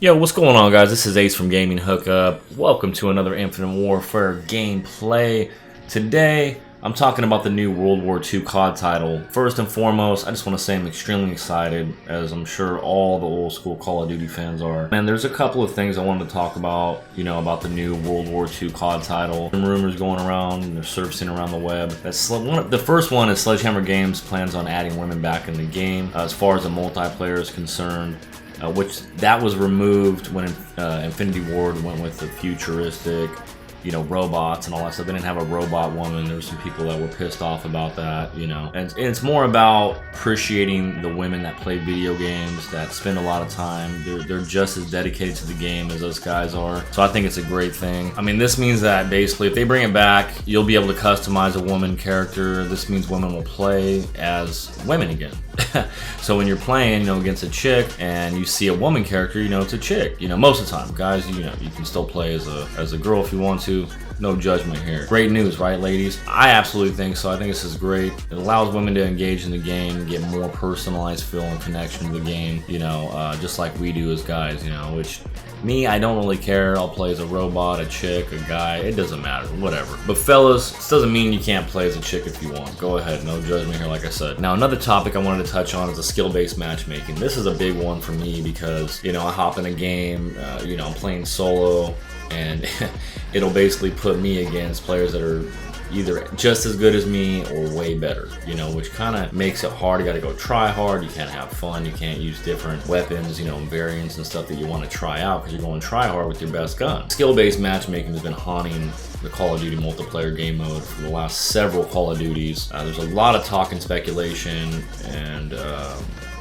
Yo, what's going on, guys? This is Ace from Gaming Hookup. Welcome to another Infinite Warfare gameplay. Today, I'm talking about the new World War II COD title. First and foremost, I just want to say I'm extremely excited, as I'm sure all the old school Call of Duty fans are. And there's a couple of things I wanted to talk about, about the new World War II COD title. Some rumors going around, and they're surfacing around the web. The first one is Sledgehammer Games plans on adding women back in the game. As far as the multiplayer is concerned, which that was removed when Infinity Ward went with the futuristic, robots and all that stuff. They didn't have a robot woman. There were some people that were pissed off about that, And it's more about appreciating the women that play video games, that spend a lot of time. They're just as dedicated to the game as us guys are. So I think it's a great thing. I mean, this means that basically if they bring it back, you'll be able to customize a woman character. This means women will play as women again. So when you're playing, against a chick and you see a woman character, it's a chick. Most of the time, guys, you can still play as a girl if you want to. No judgment here. Great news, right, ladies? I absolutely think so. I think this is great. It allows women to engage in the game, get more personalized feel and connection to the game, just like we do as guys, which me, I don't really care. I'll play as a robot, a chick, a guy. It doesn't matter, whatever. But fellas, this doesn't mean you can't play as a chick if you want. Go ahead, no judgment here, like I said. Now, another topic I wanted to touch on is the skill-based matchmaking. This is a big one for me because, I hop in a game, I'm playing solo, and it'll basically put me against players that are either just as good as me or way better, which kind of makes it hard. You got to go try hard. You can't have fun. You can't use different weapons, variants and stuff that you want to try out because you're going try hard with your best gun. Skill-based matchmaking has been haunting the Call of Duty multiplayer game mode for the last several Call of Duties. There's a lot of talk and speculation, and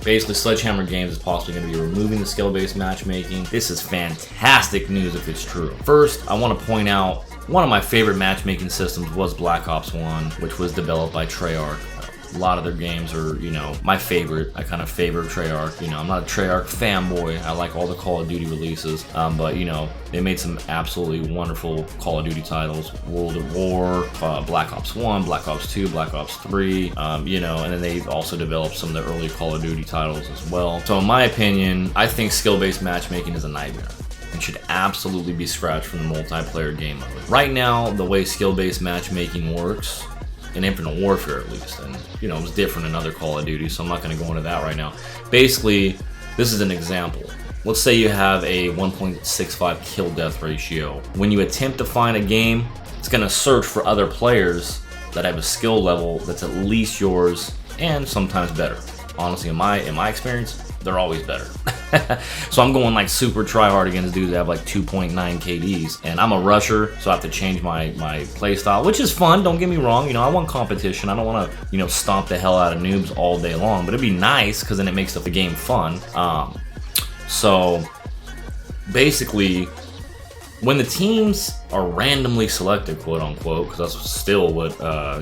basically, Sledgehammer Games is possibly going to be removing the skill-based matchmaking. This is fantastic news if it's true. First, I want to point out one of my favorite matchmaking systems was Black Ops 1, which was developed by Treyarch. A lot of their games are, my favorite. I kind of favor Treyarch. I'm not a Treyarch fanboy. I like all the Call of Duty releases, but they made some absolutely wonderful Call of Duty titles: World at War, Black Ops 1, Black Ops 2, Black Ops 3, and then they also developed some of the early Call of Duty titles as well. So in my opinion, I think skill-based matchmaking is a nightmare and should absolutely be scratched from the multiplayer game mode. Right now, the way skill-based matchmaking works, in Infinite Warfare at least, and it was different in other Call of Duty, so I'm not going to go into that right now. Basically, this is an example. Let's say you have a 1.65 kill-death ratio. When you attempt to find a game, it's going to search for other players that have a skill level that's at least yours and sometimes better. Honestly, in my experience, they're always better. So I'm going like super try hard against dudes that have like 2.9 KDs, and I'm a rusher, so I have to change my play style, which is fun, don't get me wrong. I want competition. I don't want to stomp the hell out of noobs all day long, but it'd be nice because then it makes the game fun. So basically, when the teams are randomly selected, quote unquote, because that's still what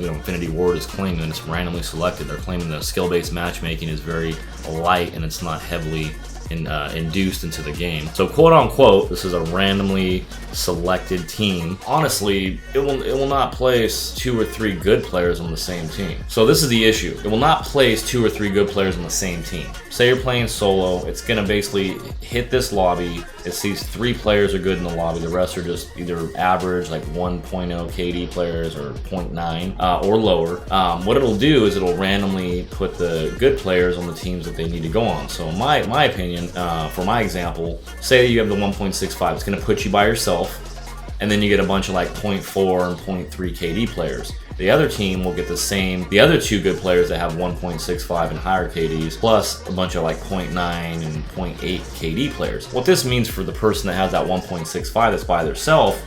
Infinity Ward is claiming, it's randomly selected. They're claiming that skill-based matchmaking is very light and it's not heavily induced into the game. So quote unquote, this is a randomly selected team. Honestly, it will not place 2 or 3 good players on the same team. So this is the issue. It will not place 2 or 3 good players on the same team. Say you're playing solo, it's gonna basically hit this lobby. It sees 3 players are good in the lobby. The rest are just either average, like 1.0 KD players, or 0.9 or lower. What it'll do is it'll randomly put the good players on the teams that they need to go on. So in my opinion, for my example, say you have the 1.65, it's going to put you by yourself, and then you get a bunch of like 0.4 and 0.3 KD players. The other team will get the other 2 good players that have 1.65 and higher KDs, plus a bunch of like 0.9 and 0.8 KD players. What this means for the person that has that 1.65 that's by themselves,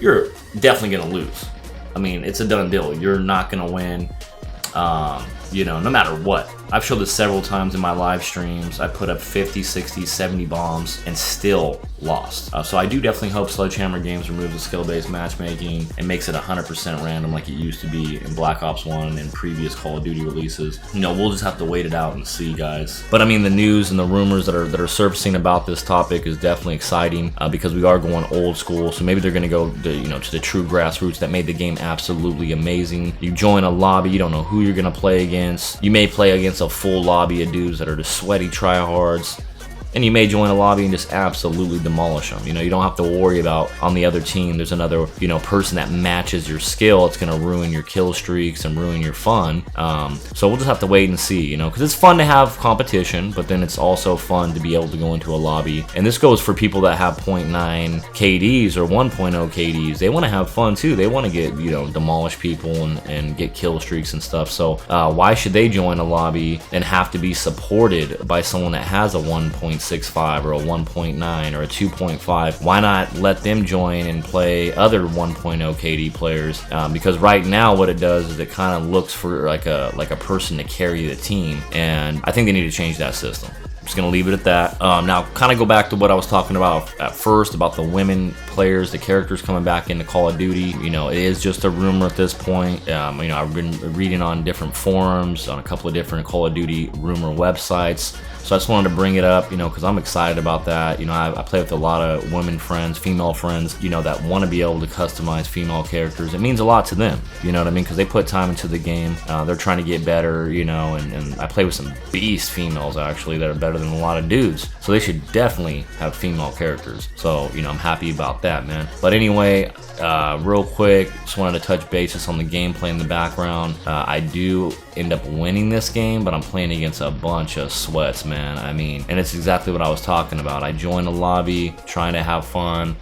you're definitely going to lose. I mean, it's a done deal. You're not going to win, no matter what. I've showed this several times in my live streams. I put up 50, 60, 70 bombs and still lost. So I do definitely hope Sledgehammer Games removes the skill-based matchmaking and makes it 100% random like it used to be in Black Ops 1 and previous Call of Duty releases. We'll just have to wait it out and see, guys. But I mean, the news and the rumors that are surfacing about this topic is definitely exciting because we are going old school. So maybe they're going to go to the true grassroots that made the game absolutely amazing. You join a lobby, you don't know who you're going to play against. You may play against a full lobby of dudes that are just sweaty tryhards. and you may join a lobby and just absolutely demolish them. You know, you don't have to worry about on the other team there's another, you know, person that matches your skill. It's gonna ruin your kill streaks and ruin your fun. So we'll just have to wait and see, you know, because it's fun to have competition, but then it's also fun to be able to go into a lobby. And this goes for people that have 0.9 KDs or 1.0 KDs. They want to have fun too. They want to get, you know, demolish people and get kill streaks and stuff. So why should they join a lobby and have to be supported by someone that has a 1.65 or a 1.9 or a 2.5? Why not let them join and play other 1.0 KD players? Because right now what it does is it kind of looks for like a person to carry the team, and I think they need to change that system. I'm just gonna leave it at that. Now, kind of go back to what I was talking about at first about the women players, the characters coming back into Call of Duty. You know, it is just a rumor at this point. You know, I've been reading on different forums, on a couple of different Call of Duty rumor websites. So I just wanted to bring it up, you know, because I'm excited about that. You know, I play with a lot of women friends, female friends, you know, that want to be able to customize female characters. It means a lot to them, you know what I mean? Because they put time into the game. They're trying to get better, you know, and I play with some beast females, actually, that are better than a lot of dudes. So they should definitely have female characters. So, you know, I'm happy about that, man. But anyway, real quick, just wanted to touch bases on the gameplay in the background. I do end up winning this game, but I'm playing against a bunch of sweats, man. I mean, and it's exactly what I was talking about. I join a lobby trying to have fun.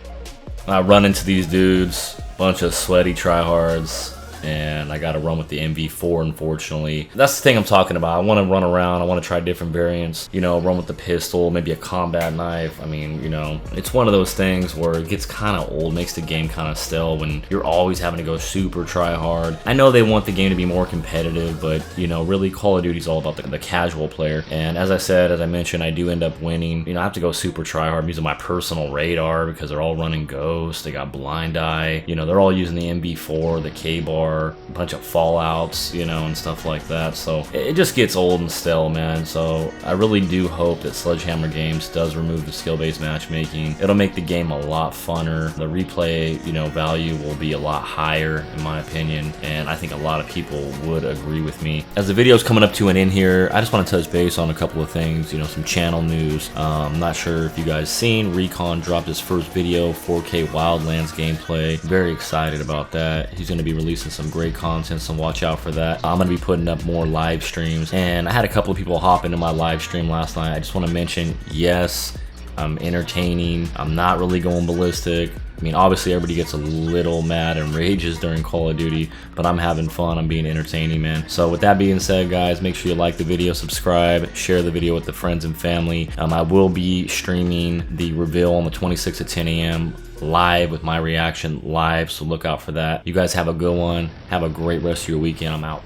I run into these dudes, bunch of sweaty tryhards, and I got to run with the MV4, unfortunately. That's the thing I'm talking about. I want to run around. I want to try different variants. You know, run with the pistol, maybe a combat knife. I mean, you know, it's one of those things where it gets kind of old, makes the game kind of stale when you're always having to go super try hard. I know they want the game to be more competitive, but, you know, really Call of Duty is all about the casual player. And as I said, as I mentioned, I do end up winning. You know, I have to go super try hard. I'm using my personal radar because they're all running Ghost. They got Blind Eye. You know, they're all using the MV4, the K-Bar, a bunch of Fallouts, you know, and stuff like that. So it just gets old and stale, man. So I really do hope that Sledgehammer Games does remove the skill-based matchmaking. It'll make the game a lot funner. The replay, you know, value will be a lot higher, in my opinion, and I think a lot of people would agree with me. As the video's coming up to an end here, I just want to touch base on a couple of things, you know, some channel news. I'm not sure if you guys seen, Recon dropped his first video, 4K Wildlands gameplay. Very excited about that. He's going to be releasing some great content, so watch out for that. I'm going to be putting up more live streams, and I had a couple of people hop into my live stream last night. I just want to mention, yes, I'm entertaining. I'm not really going ballistic. I mean, obviously everybody gets a little mad and rages during Call of Duty, but I'm having fun. I'm being entertaining, man. So with that being said, guys, make sure you like the video, subscribe, share the video with the friends and family. I will be streaming the reveal on the 26th at 10 a.m. live with my reaction live, so look out for that. You guys have a good one. Have a great rest of your weekend. I'm out.